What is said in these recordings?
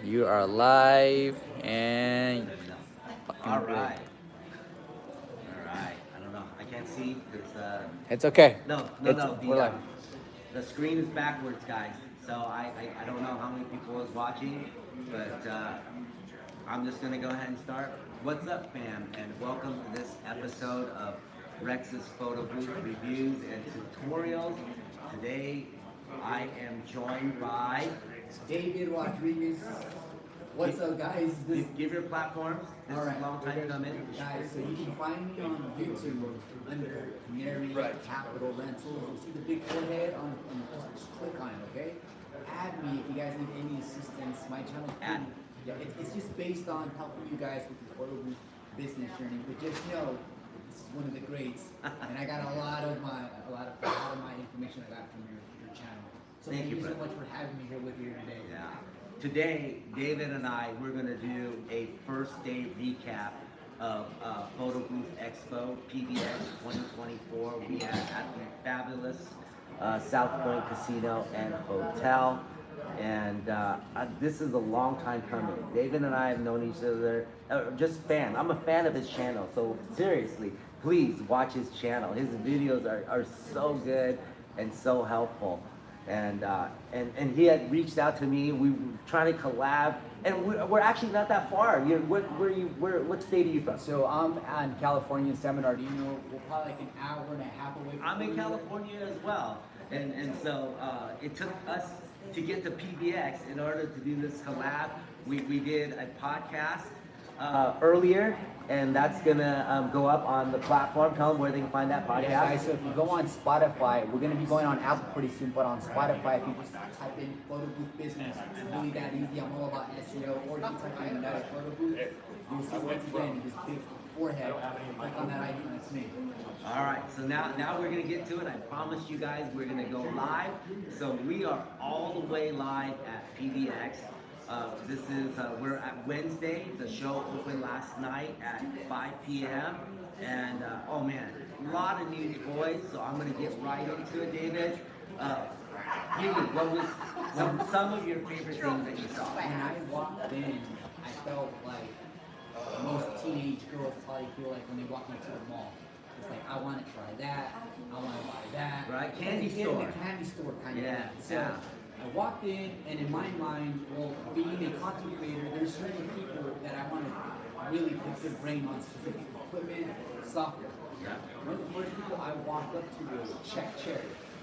You are live and All fucking good. right. All right. I don't know. I can't see because It's okay. no, no, It's no. we're live. The screen is backwards, guys. So I don't know how many people is watching, but I'm just gonna go ahead and start. What's up, fam? And welcome to this episode of Rex's Photo Booth reviews and tutorials. Today, I am joined by. David Rodriguez. What's up, guys? Give your platforms. This is a long time coming. Guys, so you can find me on YouTube under Mary Capital Rentals. You see the big forehead just click on it, okay? Add me if you guys need any assistance. My channel. Yeah, it's just based on helping you guys with your photo booth business journey. But just know, this is one of the greats, and I got a lot of my information I got from your channel. So Thank you, so brother. much for having me here with you today. Yeah. Today, David and I, we're going to do a first day recap of Photo Booth Expo PBX 2024. We are at the fabulous South Point Casino and Hotel. And this is a long time coming. David and I have known each other, just fan. I'm a fan of his channel. So seriously, please watch his channel. His videos are so good and so helpful. And he had reached out to me. We were trying to collab, and we're actually not that far. What state are you from? So I'm in California, in San Bernardino. We're probably like an hour and a half away from I'm in California as well, and so it took us to get to PBX in order to do this collab. We did a podcast earlier, and that's gonna go up on the platform. Tell them where they can find that podcast. Yeah, guys, so if you go on Spotify, we're going to be going on Apple pretty soon, but on Spotify, if you just type in photo booth business, it's really that easy. I'm all about SEO. Or if you type in United Photo Booth, you'll see once again this big forehead. Click on that icon, that's me. All right, so now we're gonna get to it. I promised you guys we're gonna go live. So we are all the way live at PBX. This is we're at Wednesday. The show opened last night at 5 p.m. And oh man, a lot of new toys. So I'm gonna get right into it, David. What was some of your favorite things that you saw? When I walked in, I felt like most teenage girls probably feel like when they walk into the mall. It's like, I want to try that, I want to buy that. Right, candy In store. the candy store kind of Yeah, thing. So yeah. I walked in, and in my mind, well, being a content creator, there's certain people that I want to really put their brain on specific equipment, software. Yeah. One of the first people I walked up to was Check Cherry.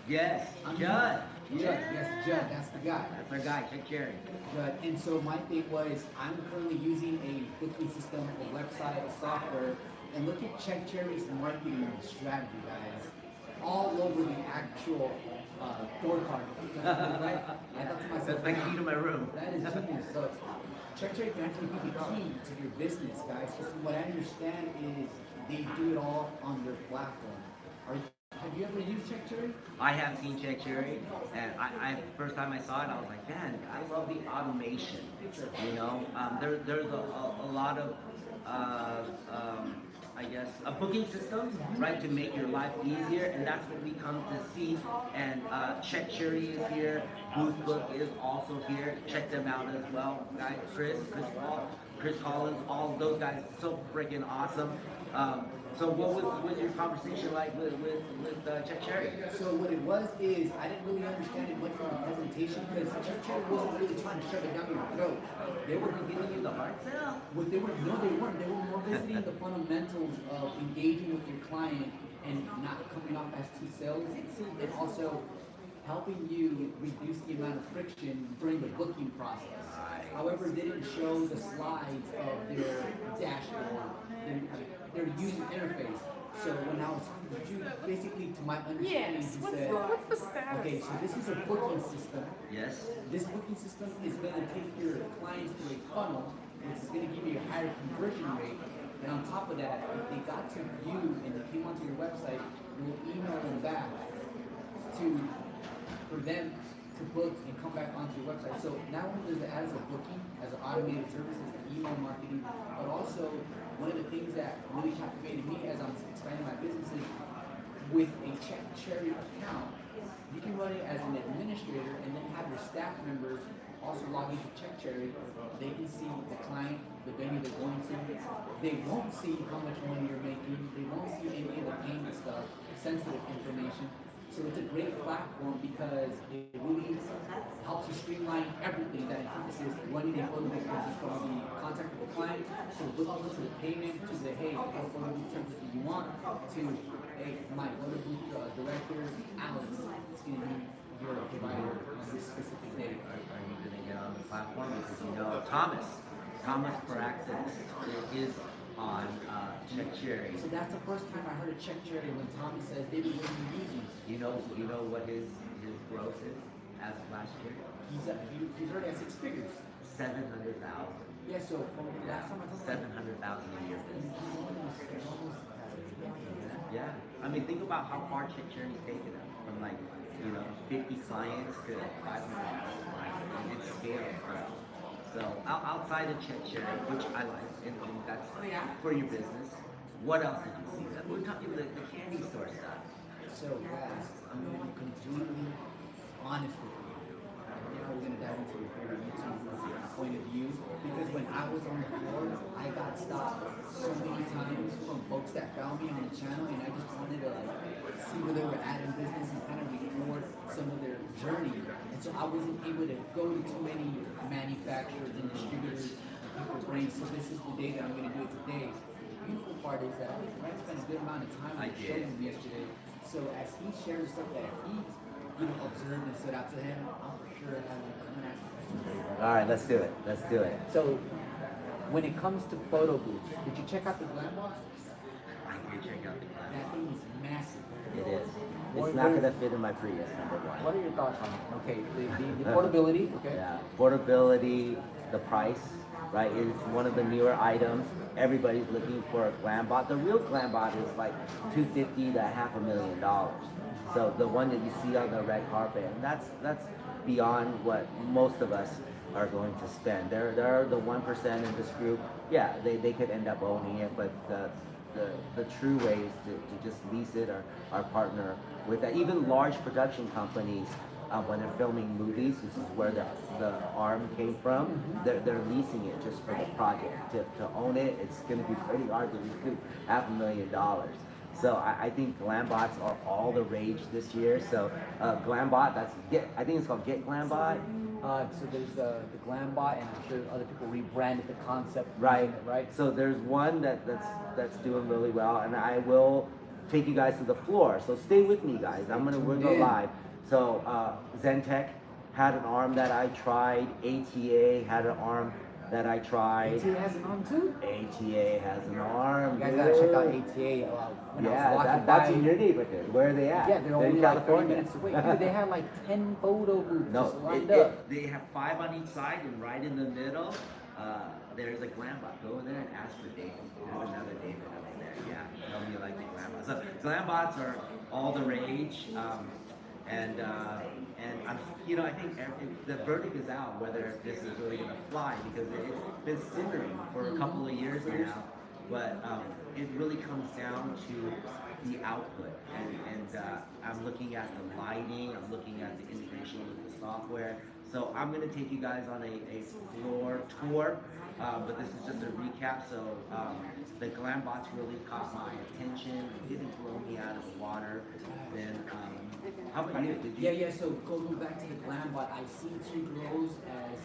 Yes, Judd. Yes, Judd, that's the guy. That's our guy, Check Cherry. Judd. And so my thing was, I'm currently using a booking system, a website, a software, and look at Check Cherry's marketing strategy, guys. All over the actual door card. Right? I thought to myself, That's my key to my room. that is genius. So Check Cherry can actually be the key to your business, guys. Because what I understand is they do it all on their platform. Have you ever used Check Cherry? I have seen Check Cherry, and I first time I saw it, I was like, man, I love the automation. You know, there's a lot of I guess booking systems, right, to make your life easier, and that's what we come to see. And Check Cherry is here, Booth Book is also here. Check them out as well, guys. Chris Collins, all of those guys, so freaking awesome. So what was your conversation like with Check Cherry? So what it was is I didn't really understand it much from the presentation because Check Cherry wasn't really trying to shove it down your throat. They were giving you the hard sell. What they were no, they weren't. They were more visiting the fundamentals of engaging with your client and not coming off as too salesy, and also helping you reduce the amount of friction during the booking process. However, they didn't show the slides of their dashboard, their user interface. So when I was basically to my understanding, Yes. he What's said, the status? okay, so this is a booking system. Yes. This booking system is going to take your clients to a funnel, which is going to give you a higher conversion rate. And on top of that, if they got to you and they came onto your website, you will email them back for them to book and come back onto your website. So not only does it add as a booking, as an automated service, as email marketing, but also one of the things that really captivated me as I'm expanding my business is with a Check Cherry account, you can run it as an administrator and then have your staff members also log into Check Cherry, they can see the client, the venue they're going to. They won't see how much money you're making. They won't see any of the payment stuff, sensitive information. So it's a great platform because it really helps you streamline everything that encompasses running a photo booth business, from the contact with the client to looking to the payment to the hey, what photo booth template do you want to hey, my photo booth director Alex is going to be your provider on this specific day. Are you going to get on the platform? Because you know Thomas Paraxis is on Check Cherry. So that's the first time I heard of Check Cherry when Tommy says, David, what are you using? You know what his gross is as of last year? He's already at 6 figures. 700,000. Yeah, so from the last time I talked 700,000 a year. almost. Yeah. I mean, think about how far Check Cherry's taken it from 50 clients to 500 clients. And it's scaled, bro. So outside of Check Cherry, which I like, and that's for your business. What else did you see? We're talking the candy store stuff. So guys, I'm going to be completely honest with you. Now we're going to dive into your favorite YouTube point of view, because when I was on the floor, I got stopped so many times from folks that found me on the channel, and I just wanted to see where they were at in business and kind of record some of their journey. And so I wasn't able to go to too many manufacturers and distributors and people brains. So this is the day that I'm going to do it today. The beautiful part is that I spent a good amount of time on the show with him yesterday. So as he shares stuff that he observed and stood out to him, I'll for sure have him come and ask questions. All right, let's do it. Let's do it. So when it comes to photo booths, did you check out the Glam Box? I did check out the class. That thing is massive. It is. What- It's not going to fit in my Prius, number one. What are your thoughts on it? Okay, the portability, okay. Yeah, portability, the price, right? It's one of the newer items. Everybody's looking for a GlamBot. The real GlamBot is like $250,000 to $500,000. So the one that you see on the red carpet, and that's beyond what most of us are going to spend. They're the 1% in this group. Yeah, they could end up owning it, but the true way is to just lease it or partner with that. Even large production companies, when they're filming movies, this is where the arm came from, they're leasing it just for the project. To own it, it's going to be pretty hard to recoup $500,000. So I think GlamBots are all the rage this year. So GlamBot, I think it's called Get GlamBot. So there's the GlamBot, and I'm sure other people rebranded the concept. Right. Right. So there's one that's doing really well, and I will take you guys to the floor. So stay with me, guys. We're gonna go live. So Zentech had an arm that I tried. ATA had an arm that I tried. ATA has an arm too? ATA has an arm. You guys gotta check out ATA. When I was walking that's by, in your neighborhood. Where are they at? yeah, they're only in like 30 California. minutes away. Dude, they have like 10 photo booths just No, lined up. they have 5 on each side, and right in the middle, there's a GlamBot. Go over there and ask for David. There's another David over there. Yeah, tell me you like the GlamBot. So GlamBots are all the rage, and I'm, I think the verdict is out whether this is really going to fly, because it's been simmering for a couple of years now. But it really comes down to the output, and I'm looking at the lighting, I'm looking at the integration with the software. So I'm going to take you guys on a floor tour, but this is just a recap. So the GlamBots really caught my attention. It didn't blow me out of the water. Then how about you? Did you? Yeah. So going back to the GlamBot, I see 2 girls as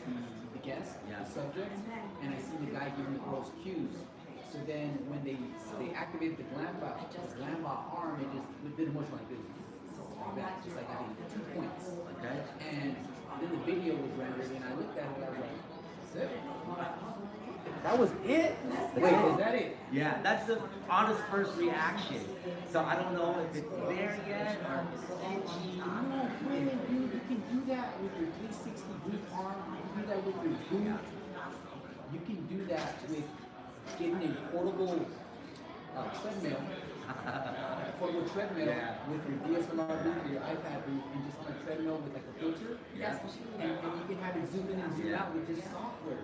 the guest, the subject, and I see the guy giving the girls cues. So then when they activated the GlamBot arm, it just did a motion like this. Like that, just like having 2 points. Okay. And then the video was rendered, and I looked at it and I was like, that's it? That was it? Wait, is that it? Yeah, that's the honest first reaction. So I don't know if it's there yet or if it's itchy. No, man, dude, you can do that with your 360 booth arm. You can do that with your boot. You can do that with getting a portable treadmill. Portable treadmill with your DSLR booth or your iPad booth, and just on a treadmill with like a filter. Yeah. And you can have it zoom in and zoom out with just software.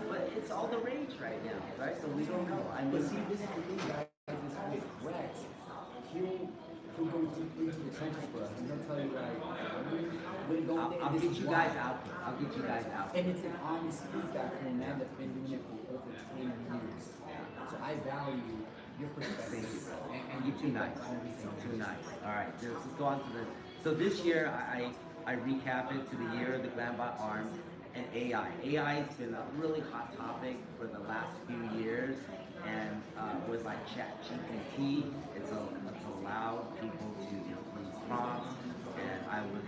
But it's all the rage right now, right? So we don't know. But see, this is the thing, guys, is with Rex, he'll go deeply into the trenches for us, and he'll tell you like, when go there, I'll this get is you why. guys out there. I'll get you guys out And there. it's an honest feedback from a man that's been doing it for over 10 years. So I value your perspective. Thank you. And You're too nice. Too nice. All right, let's go on to the. So this year, I recap it to the year of the Glambot Arms and AI. AI has been a really hot topic for the last few years, and with like ChatGPT, it's allowed people to include prompts. And I was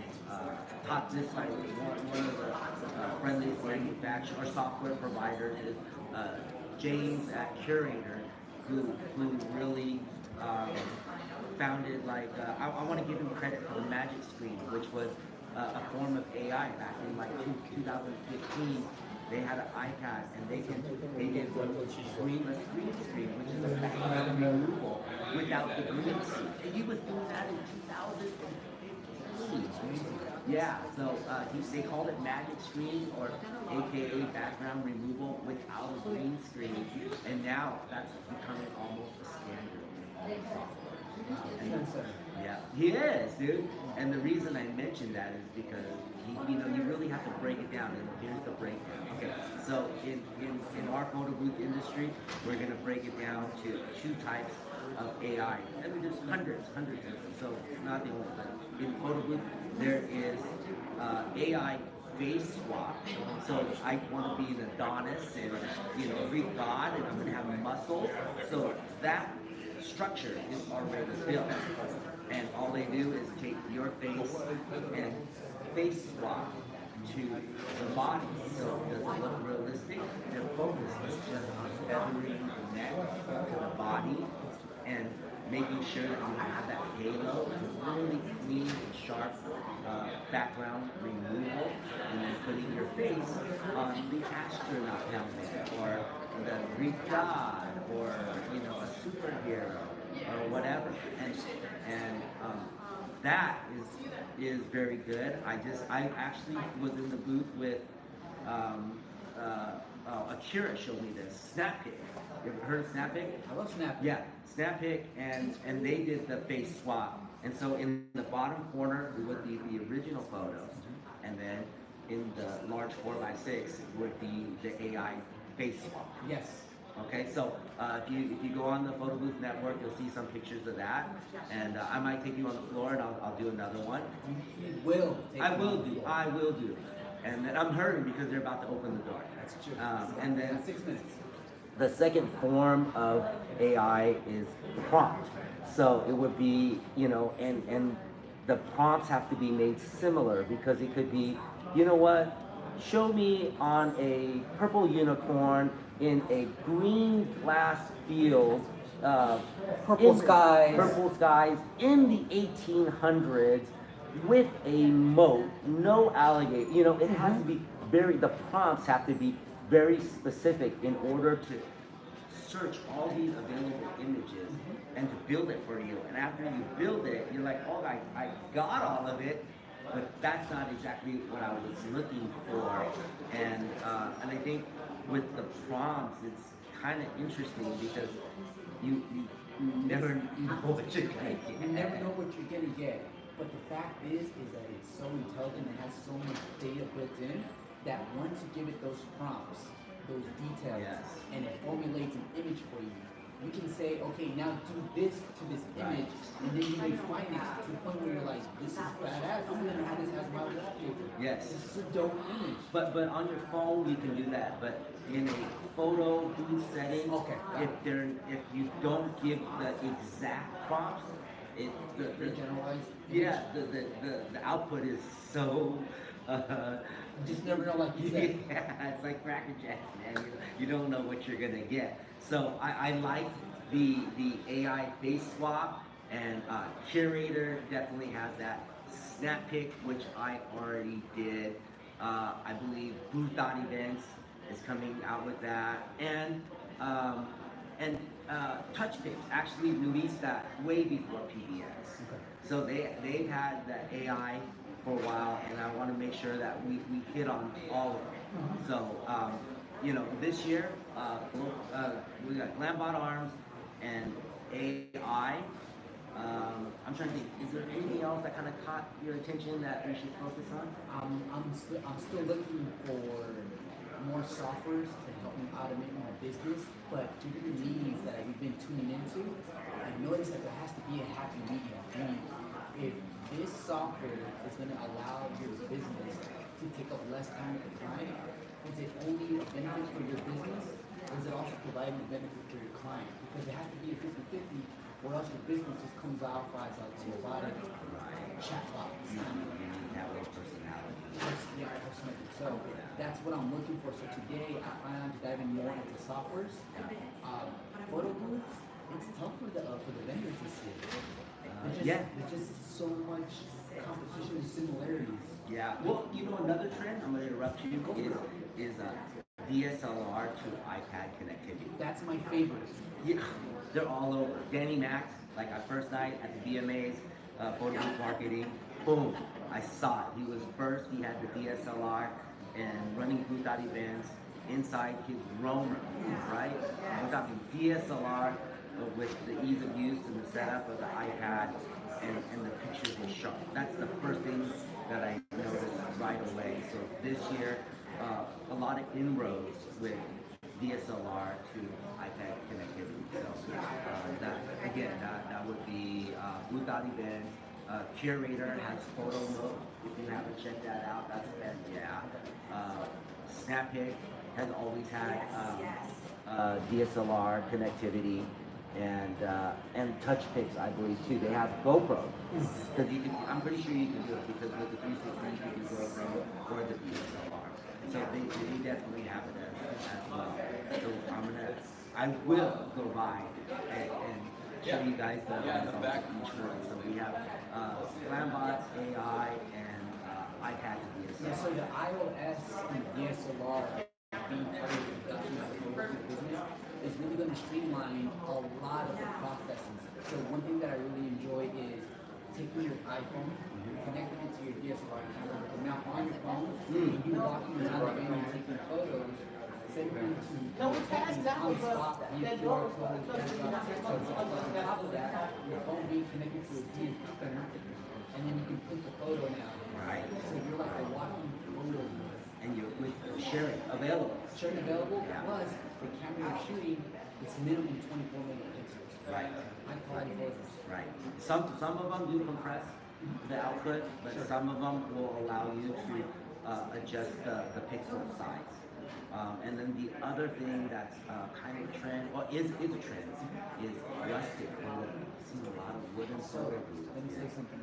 taught this by one of the friendliest manufacturer or software providers is James at Curator, who really founded like I want to give him credit for the Magic Screen, which was a form of AI back in like 2015. They had an iPad and they did screen, which is a background removal without the green screen. And he was doing that in 2015. Yeah, so they called it Magic Screen, or AKA background removal without a green screen, and now that's becoming almost a standard in all software. Yeah, he is, dude. And the reason I mentioned that is because you really have to break it down. And here's the breakdown. Okay, so in our photo booth industry, we're gonna break it down to two types of AI. I mean, there's hundreds of them. So not the only one. In photo booth, there is AI face swap. So I want to be an Adonis and Greek god, and I'm gonna have muscles. So that structure is already built, and all they do is take your face and face swap to the body. So does it look realistic? Their focus is just on feathering the neck to the body and making sure that you have that halo, really clean and sharp background removal, and then putting your face on the astronaut helmet or the Greek god or a superhero or whatever, and that is very good. I actually was in the booth with Akira showed me this Snappic. You ever heard of Snappic? I love Snap. Yeah, Snappic, and they did the face swap. And so in the bottom corner would be the original photos, and then in the large 4x6 would be the AI face swap. Yes. Okay, so if you go on the Photo Booth Network, you'll see some pictures of that, and I might take you on the floor, and I'll do another one. He will. I will do, and then I'm hurrying because they're about to open the door. That's true. And then 6 minutes. the second form of AI is prompt. So it would be, and the prompts have to be made similar, because it could be, show me on a purple unicorn in a green glass field, Purple skies in the 1800s with a moat, no alligator. It has to be the prompts have to be very specific in order to search all these available images and to build it for you. And after you build it, you're like, oh, I got all of it, but that's not exactly what I was looking for. And I think with the prompts, it's kind of interesting because you never know what you're gonna get. You never know what you're gonna get. But the fact is that it's so intelligent and has so much data built in that once you give it those prompts, those details, Yes. and it formulates an image for you, you can say, okay, now do this to this image, and then you refine it to the point where you're like, this is badass. I'm gonna have this as my wallpaper. Yes. This is a dope image. But on your phone you can do that. But in a photo booth setting, Okay, got if you don't give the exact prompts, The generalized yeah, the output is so. You just never know, like you said. Yeah, it's like Cracker Jacks, man. You don't know what you're gonna get. So I like the AI face swap, and Curator definitely has that. Snappic, which I already did. I believe Booth Dot Events is coming out with that, and TouchPix actually released that way before PBX. So they've had the AI for a while, and I want to make sure that we hit on all of them. So this year we got Glambot Arms and AI, I'm trying to think. Is there anything else that kind of caught your attention that we should focus on? I'm still looking for more softwares to help me automate my business, but due to the meetings that I've been tuning into, I noticed that there has to be a happy medium. Meaning, if this software is going to allow your business to take up less time with the client, is it only a benefit for your business, or is it also providing a benefit for your client? Because it has to be a 50-50, or else your business just comes off as a robotic chatbot. Network personality. Yeah, personally. So that's what I'm looking for. So today I plan on diving more into softwares. Photo booths, it's tough for the vendors this year. There's just so much competition and similarities. Yeah. Well, you know, another trend, I'm going to interrupt you, is DSLR to iPad connectivity. That's my favorite. Yeah, they're all over. Danny Max, like our first night at the BMA's photo booth marketing, boom, I saw it. He was first. He had the DSLR and running booth out events inside his roamer, right? I'm talking DSLR with the ease of use and the setup of the iPad and the pictures were sharp. That's the first thing that I noticed right away. So this year, a lot of inroads with DSLR to iPad connectivity. So that would be booth out events. Curator has photo mode. If you haven't checked that out, that's Snappic has always had DSLR connectivity and touch pics, I believe too. They have GoPro because I'm pretty sure you can do it because with the 360 you can GoPro or the DSLR. So they definitely have it as well. So I will go by and show you guys the results of each one. So we have Lambots, AI, and iPad and DSLR. Yeah, so the iOS and DSLR being part of the production of the business is really going to streamline a lot of the processes. So one thing that I really enjoy is taking your iPhone, connecting it to your DSLR camera, and now on your phone, when you're walking around the venue and taking photos, send them to on spot via QR code, so on top of that, your phone being connected to a DSLR, and then you can print the photo now. Right. So you're like a walking photo. And you're with sharing available. Sharing available, Yeah. plus the camera you're shooting, it's minimum 24 megapixels. Right. High quality photos. Right. Some of them do compress the output, but some of them will allow you to adjust the pixel size. And then the other thing that's kind of a trend, or is a trend, is rustic photo. I've seen a lot of wooden So photo booths. let me say something.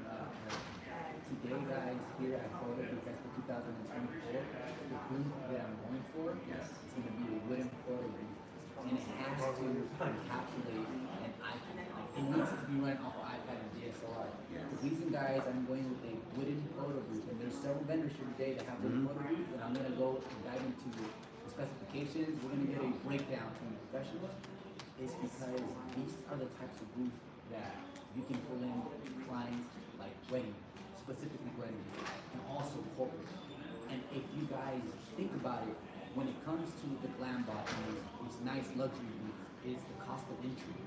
Today, guys, here at Photo PBX for 2024, the booth that I'm going for Yes. is going to be a wooden photo booth, and it has to encapsulate an iPad. It needs to be run off of iPad and DSLR. Yes. The reason, guys, I'm going with a wooden photo booth, and there's several vendors here today that have wooden photo booths, and I'm going to go and dive into the specifications. We're going to get a breakdown from the professionals. Is because these are the types of booths that you can pull in clients like weddings, specifically weddings, and also corporate. And if you guys think about it, when it comes to the glam bot and these nice luxury booths, it's the cost of entry.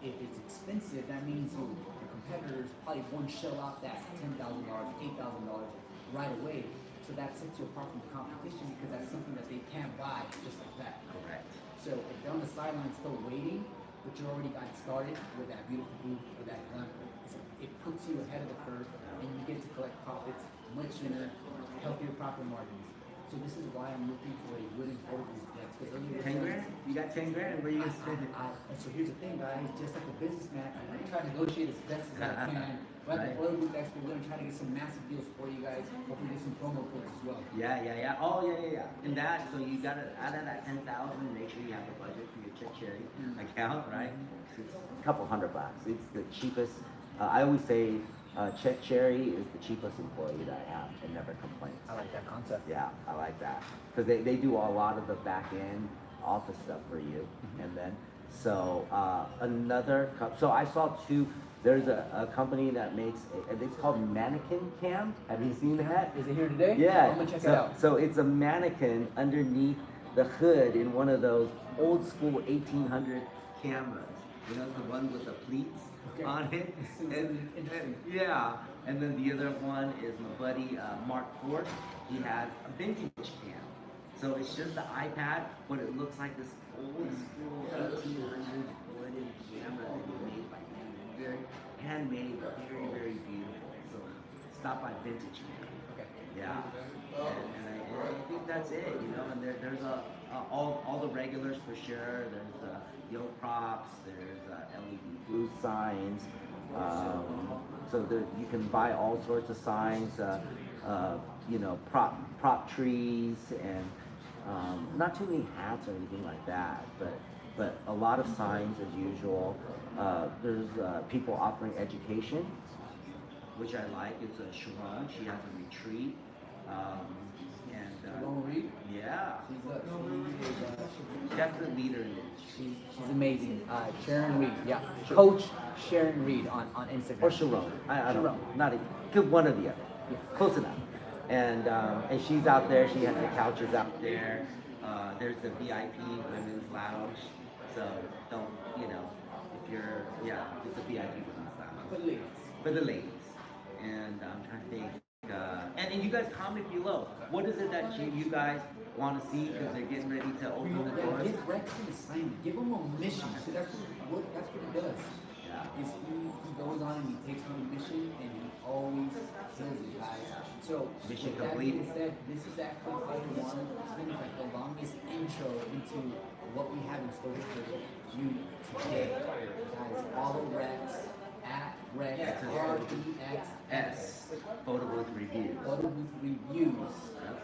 If it's expensive, that means your competitors probably won't shell out that $10,000, $8,000 right away. So that sets you apart from the competition because that's something that they can't buy just like that. Correct. So if they're on the sideline still waiting, but you already got started with that beautiful booth or that glam, it puts you ahead of the curve and you get to collect profits much sooner, healthier profit margins. So this is why I'm looking for a wooden photo booth. Because earlier 10 grand? You got 10 grand? Where are you going to spend it? and so here's the thing, guys. Just like a businessman, I'm going to try to negotiate as best as I can. But at the Photo Booth Expo, we're going to try to get some massive deals for you guys. Hopefully get some promo codes as well. Yeah. Oh, yeah. And that, so you got to, out of that 10,000, make sure you have a budget for your Check Cherry account, right? It's a couple $100. It's the cheapest. I always say Check Cherry is the cheapest employee that I have and never complains. I like that concept. Yeah, I like that. Because they do a lot of the back end office stuff for you. And then, so so I saw two. There's a company that makes, it's called Mannequin Cam. Have you seen that? Is it here today? Yeah. I'm gonna check it out. So it's a mannequin underneath the hood in one of those old school 1800 cameras. You know, the one with the pleats. Okay. on it. This is interesting. Yeah, and then the other one is my buddy Mark Ford. He has a vintage cam. So it's just the iPad, but it looks like this old school 1800s wooden camera that he made by hand. Very handmade, very beautiful. So stop by Vintage Cam. Okay. Yeah, and I think that's it, you know. And there's all the regulars for sure. There's yoke props. There's LED booth signs. So there, you can buy all sorts of signs. You know, prop trees and not too many hats or anything like that, but a lot of signs as usual. There's people offering education, which I like. It's a Sharon. She has a retreat. Sharon Reed? Yeah, She's a definite leader in it. she's amazing. Sharon Reed, yeah. Coach Sharon Reed on Instagram. Or Sharon. I don't know. Sharon. Not a, good one or the other. Yeah. Close enough. And she's out there. She has the couches out there. There's the VIP women's lounge. So don't, you know, if you're, yeah, it's a VIP women's lounge. For the ladies. For the ladies. And I'm trying to think. And you guys comment below. What is it that you guys want to see? Because they're getting ready to open the Yeah, doors. give Rex an assignment. Give him a mission. Because that's what he does. Yeah. Is he goes on and he takes on a mission and he always kills it, guys. So Mission with that complete. being said, this is actually part one. It's been like the longest intro into what we have in store for you today. Guys, follow Rex at Rex Yes. REX S. Photo booth reviews. Photo booth reviews.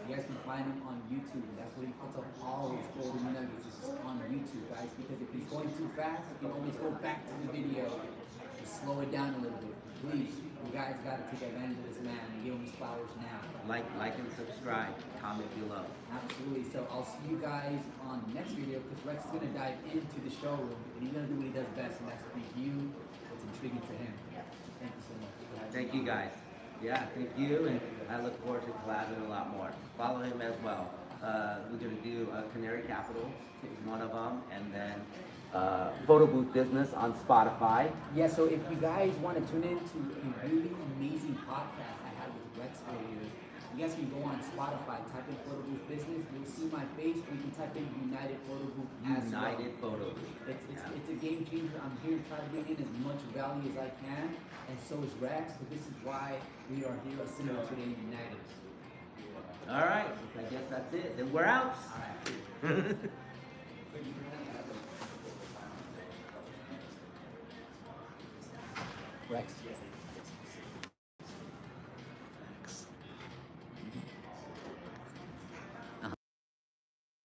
You guys can find him on YouTube. That's where he puts up all his golden nuggets. It's just on YouTube, guys. Because if he's going too fast, you can always go back to the video and slow it down a little bit. Please, you guys got to take advantage of this man and give him his flowers now. Like and subscribe. Comment below. Absolutely. So I'll see you guys on the next video because Rex is going to dive into the showroom and he's going to do what he does best, and that's review what's intriguing to him. Thank you so much. Thank you guys. Yeah, thank you, and I look forward to collabing a lot more. Follow him as well. We're gonna do Canary Capital is one of them, and then Photo Booth Business on Spotify. Yeah, so if you guys want to tune in to a really amazing podcast I had with Rex earlier, you guys can go on Spotify, type in Photo Booth Business, you'll see my face, or you can type in United Photo Booth as well. United Photo Booth. It's a game changer. I'm here to try to bring in as much value as I can, and so is Rex, so this is why we are here assembled today united. All right, I guess that's it. Then we're out. All right. Rex.